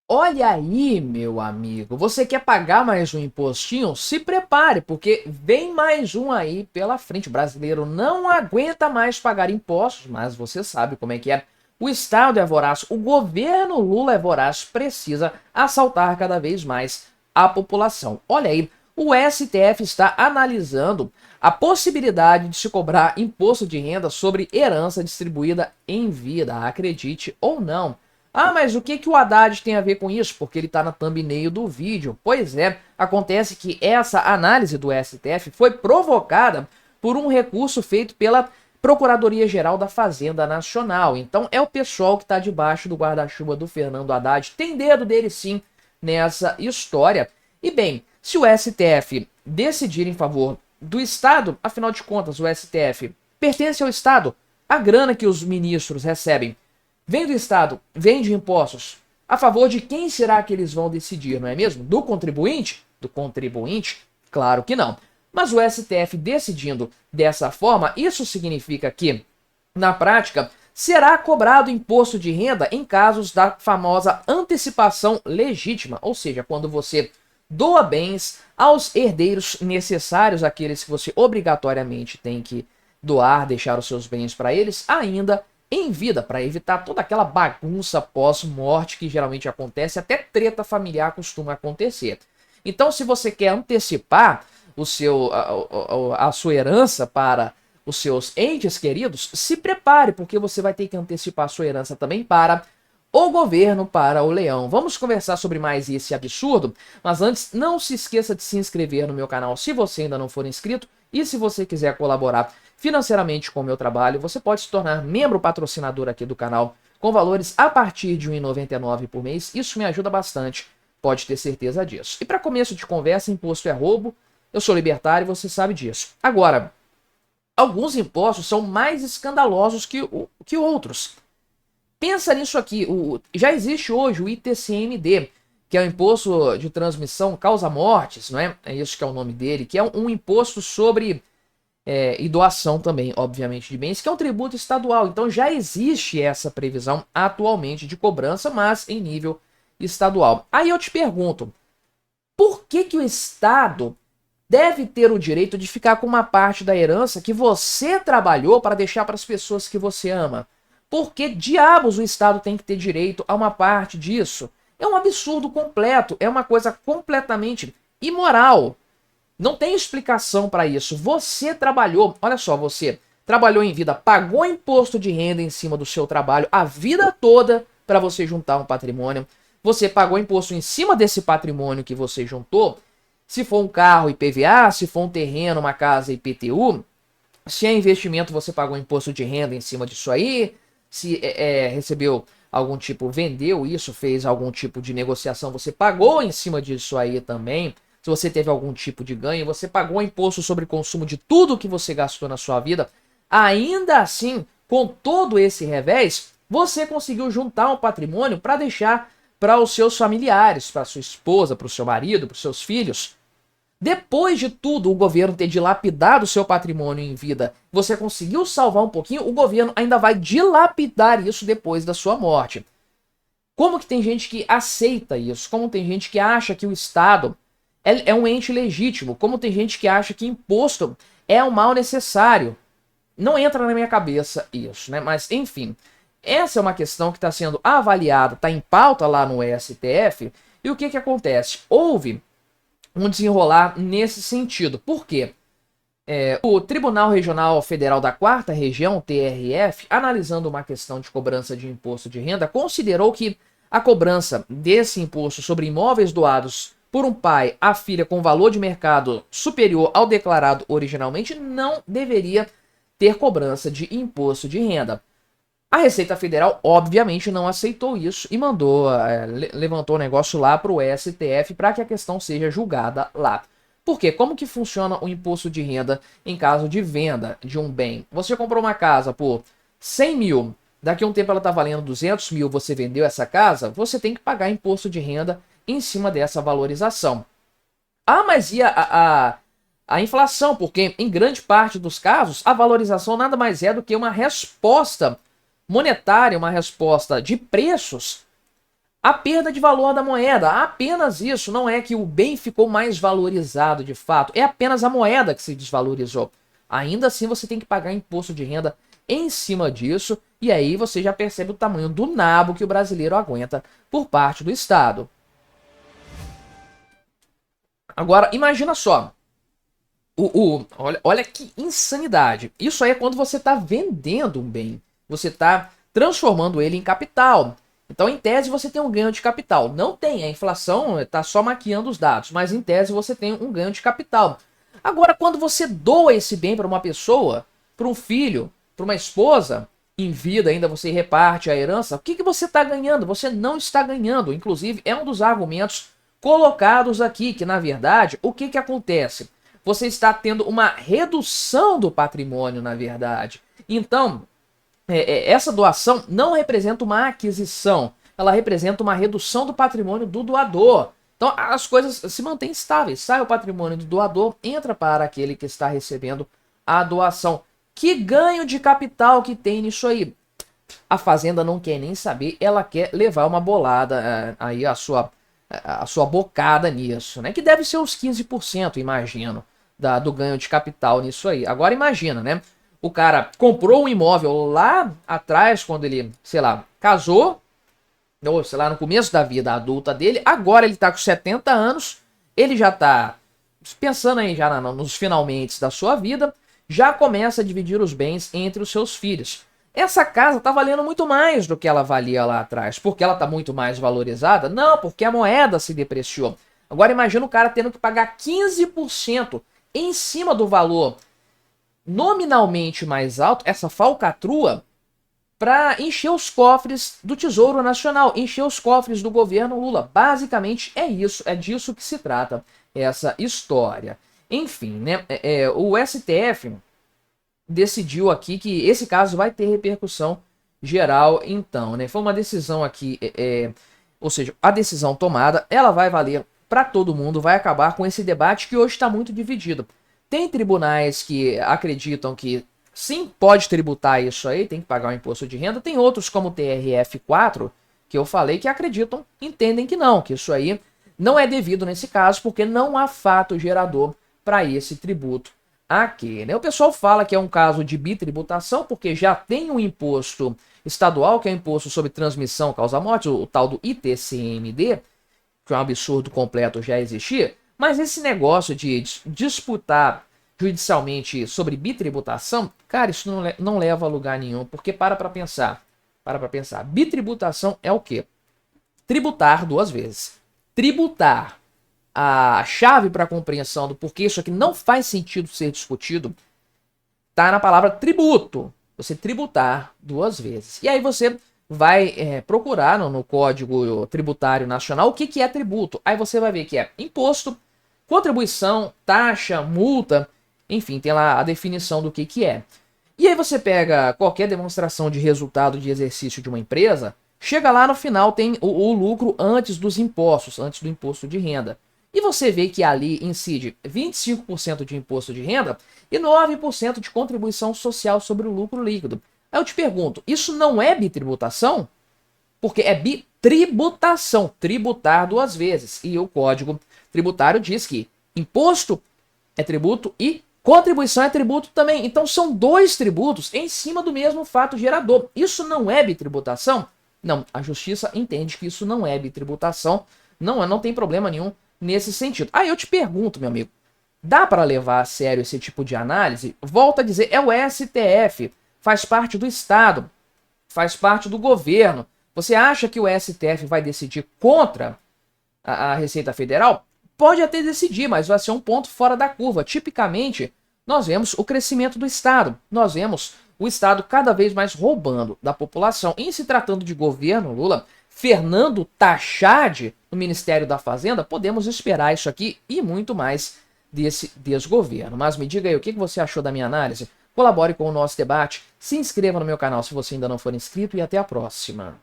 Olha aí, meu amigo, você quer pagar mais um impostinho? Se prepare, porque vem mais um aí pela frente. O brasileiro não aguenta mais pagar impostos, mas você sabe como é que é. O Estado é voraz, o governo Lula é voraz, precisa assaltar cada vez mais a população. Olha aí, o STF está analisando a possibilidade de se cobrar imposto de renda sobre herança distribuída em vida, acredite ou não. Ah, mas o que que o Haddad tem a ver com isso? Porque ele está na thumbnail do vídeo. Pois é, acontece que essa análise do STF foi provocada por um recurso feito pela Procuradoria-Geral da Fazenda Nacional. Então é o pessoal que está debaixo do guarda-chuva do Fernando Haddad. Tem dedo dele sim nessa história. E bem, se o STF decidir em favor do Estado, afinal de contas, o STF pertence ao Estado. A grana que os ministros recebem vem do Estado, vem de impostos. A favor de quem será que eles vão decidir, não é mesmo? Do contribuinte? Do contribuinte? Claro que não. Mas o STF decidindo dessa forma, isso significa que, na prática, será cobrado imposto de renda em casos da famosa antecipação legítima, ou seja, quando você doa bens aos herdeiros necessários, aqueles que você obrigatoriamente tem que doar, deixar os seus bens para eles, ainda em vida, para evitar toda aquela bagunça pós-morte que geralmente acontece, até treta familiar costuma acontecer. Então, se você quer antecipar a sua herança para os seus entes queridos, se prepare, porque você vai ter que antecipar a sua herança também para o governo, para o leão. Vamos conversar sobre mais esse absurdo, mas antes, não se esqueça de se inscrever no meu canal se você ainda não for inscrito, e se você quiser colaborar financeiramente com o meu trabalho, você pode se tornar membro patrocinador aqui do canal, com valores a partir de R$ 1,99 por mês. Isso me ajuda bastante, pode ter certeza disso. E para começo de conversa, imposto é roubo. Eu sou libertário e você sabe disso. Agora, alguns impostos são mais escandalosos que outros. Pensa nisso aqui, já existe hoje o ITCMD, que é o Imposto de Transmissão Causa-Mortes, não é? É isso que é o nome dele, que é um imposto sobre e doação também, obviamente, de bens, que é um tributo estadual. Então já existe essa previsão atualmente de cobrança, mas em nível estadual. Aí eu te pergunto, por que que o Estado deve ter o direito de ficar com uma parte da herança que você trabalhou para deixar para as pessoas que você ama? Por que diabos o Estado tem que ter direito a uma parte disso? É um absurdo completo, é uma coisa completamente imoral. Não tem explicação para isso. Você trabalhou, olha só, você trabalhou em vida, pagou imposto de renda em cima do seu trabalho a vida toda para você juntar um patrimônio. Você pagou imposto em cima desse patrimônio que você juntou. Se for um carro, IPVA, se for um terreno, uma casa, IPTU. Se é investimento, você pagou imposto de renda em cima disso aí. Se recebeu algum tipo, vendeu isso, fez algum tipo de negociação, você pagou em cima disso aí também. Se você teve algum tipo de ganho, você pagou imposto sobre consumo de tudo que você gastou na sua vida. Ainda assim, com todo esse revés, você conseguiu juntar um patrimônio para deixar para os seus familiares, para sua esposa, para o seu marido, para os seus filhos. Depois de tudo, o governo ter dilapidado o seu patrimônio em vida, você conseguiu salvar um pouquinho, o governo ainda vai dilapidar isso depois da sua morte. Como que tem gente que aceita isso? Como tem gente que acha que o Estado é um ente legítimo? Como tem gente que acha que imposto é um mal necessário? Não entra na minha cabeça isso, né? Mas, enfim, essa é uma questão que está sendo avaliada, está em pauta lá no STF. E o que que acontece? Houve um desenrolar nesse sentido. Por quê? O Tribunal Regional Federal da Quarta Região, TRF, analisando uma questão de cobrança de imposto de renda, considerou que a cobrança desse imposto sobre imóveis doados por um pai à filha com valor de mercado superior ao declarado originalmente não deveria ter cobrança de imposto de renda. A Receita Federal, obviamente, não aceitou isso e levantou o negócio lá para o STF para que a questão seja julgada lá. Por quê? Como que funciona o imposto de renda em caso de venda de um bem? Você comprou uma casa por 100 mil, daqui a um tempo ela está valendo 200 mil, você vendeu essa casa, você tem que pagar imposto de renda em cima dessa valorização. Ah, mas e a inflação? Porque em grande parte dos casos, a valorização nada mais é do que uma resposta monetária, uma resposta de preços A perda de valor da moeda, apenas isso, não é que o bem ficou mais valorizado de fato, é apenas a moeda que se desvalorizou. Ainda assim você tem que pagar imposto de renda em cima disso, e aí você já percebe o tamanho do nabo que o brasileiro aguenta por parte do Estado. Agora, imagina só, olha que insanidade. Isso aí é quando você está vendendo um bem, você está transformando ele em capital. Então, em tese, você tem um ganho de capital. Não tem, a inflação está só maquiando os dados, mas em tese você tem um ganho de capital. Agora, quando você doa esse bem para uma pessoa, para um filho, para uma esposa, em vida ainda você reparte a herança, o que você está ganhando? Você não está ganhando. Inclusive, é um dos argumentos colocados aqui, que na verdade, o que acontece? Você está tendo uma redução do patrimônio, na verdade. Então, essa doação não representa uma aquisição, ela representa uma redução do patrimônio do doador. Então as coisas se mantêm estáveis, sai o patrimônio do doador, entra para aquele que está recebendo a doação. Que ganho de capital que tem nisso aí? A Fazenda não quer nem saber, ela quer levar uma bolada, aí a sua bocada nisso, né? Que deve ser uns 15%, imagino, do ganho de capital nisso aí. Agora imagina, né? O cara comprou um imóvel lá atrás, quando ele, sei lá, casou, ou sei lá, no começo da vida adulta dele, agora ele tá com 70 anos, ele já tá pensando aí já nos finalmente da sua vida, já começa a dividir os bens entre os seus filhos. Essa casa tá valendo muito mais do que ela valia lá atrás. Porque ela tá muito mais valorizada? Não, porque a moeda se depreciou. Agora imagina o cara tendo que pagar 15% em cima do valor nominalmente mais alto, essa falcatrua, para encher os cofres do Tesouro Nacional, encher os cofres do governo Lula. Basicamente é isso, é disso que se trata essa história. Enfim, né, o STF decidiu aqui que esse caso vai ter repercussão geral, então, né? Foi uma decisão aqui, ou seja, a decisão tomada, ela vai valer para todo mundo, vai acabar com esse debate que hoje está muito dividido. Tem tribunais que acreditam que sim, pode tributar isso aí, tem que pagar o imposto de renda. Tem outros, como o TRF4, que eu falei, que acreditam, entendem que não, que isso aí não é devido nesse caso, porque não há fato gerador para esse tributo aqui, né? O pessoal fala que é um caso de bitributação, porque já tem um imposto estadual, que é o imposto sobre transmissão causa-morte, o tal do ITCMD, que é um absurdo completo já existir. Mas esse negócio de disputar judicialmente sobre bitributação, cara, isso não leva a lugar nenhum, porque para pra pensar. Bitributação é o quê? Tributar duas vezes. Tributar, a chave para a compreensão do porquê isso aqui não faz sentido ser discutido, tá na palavra tributo. Você tributar duas vezes. E aí você vai procurar no Código Tributário Nacional o que é tributo. Aí você vai ver que é imposto, contribuição, taxa, multa, enfim, tem lá a definição do que é. E aí você pega qualquer demonstração de resultado de exercício de uma empresa, chega lá no final tem o lucro antes dos impostos, antes do imposto de renda. E você vê que ali incide 25% de imposto de renda e 9% de contribuição social sobre o lucro líquido. Aí eu te pergunto, isso não é bitributação? Porque é bitributação, tributar duas vezes. E o Código Tributário diz que imposto é tributo e contribuição é tributo também. Então são dois tributos em cima do mesmo fato gerador. Isso não é bitributação? Não, a justiça entende que isso não é bitributação. Não tem problema nenhum nesse sentido. Aí eu te pergunto, meu amigo, dá para levar a sério esse tipo de análise? Volto a dizer, é o STF, faz parte do Estado, faz parte do governo. Você acha que o STF vai decidir contra a Receita Federal? Pode até decidir, mas vai ser um ponto fora da curva. Tipicamente, nós vemos o crescimento do Estado. Nós vemos o Estado cada vez mais roubando da população. Em se tratando de governo Lula, Fernando Tachad, no Ministério da Fazenda, podemos esperar isso aqui e muito mais desse desgoverno. Mas me diga aí, o que você achou da minha análise? Colabore com o nosso debate, se inscreva no meu canal se você ainda não for inscrito e até a próxima.